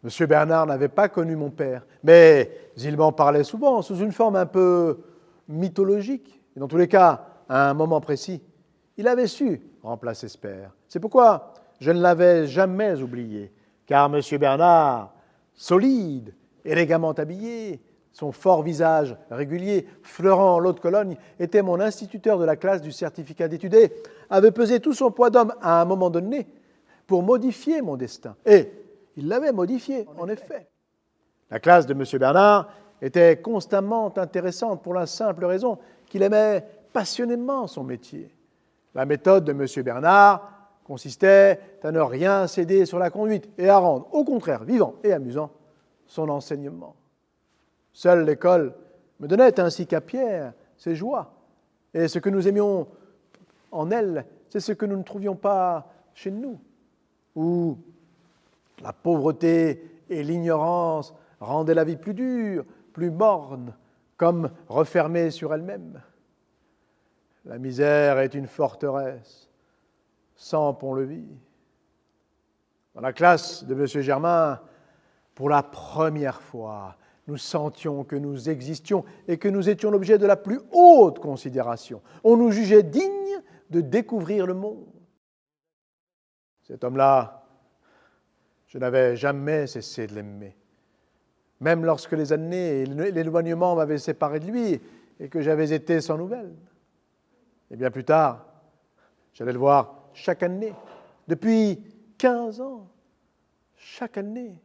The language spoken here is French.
M. Bernard n'avait pas connu mon père, mais il m'en parlait souvent, sous une forme un peu mythologique. Et dans tous les cas, à un moment précis, il avait su remplacer ce père. C'est pourquoi je ne l'avais jamais oublié, car M. Bernard, solide, élégamment habillé, son fort visage régulier, fleurant l'eau de Cologne, était mon instituteur de la classe du certificat d'études et avait pesé tout son poids d'homme à un moment donné pour modifier mon destin. Et il l'avait modifié, en effet. La classe de M. Bernard était constamment intéressante pour la simple raison qu'il aimait passionnément son métier. La méthode de M. Bernard consistait à ne rien céder sur la conduite et à rendre, au contraire, vivant et amusant son enseignement. Seule l'école me donnait ainsi qu'à Pierre ses joies. Et ce que nous aimions en elle, c'est ce que nous ne trouvions pas chez nous, où la pauvreté et l'ignorance rendaient la vie plus dure, plus morne, comme refermée sur elle-même. La misère est une forteresse sans pont-levis. Dans la classe de M. Germain, pour la première fois, nous sentions que nous existions et que nous étions l'objet de la plus haute considération. On nous jugeait dignes de découvrir le monde. Cet homme-là, je n'avais jamais cessé de l'aimer. Même lorsque les années et l'éloignement m'avaient séparé de lui et que j'avais été sans nouvelles. Et bien plus tard, j'allais le voir chaque année, depuis 15 ans, chaque année.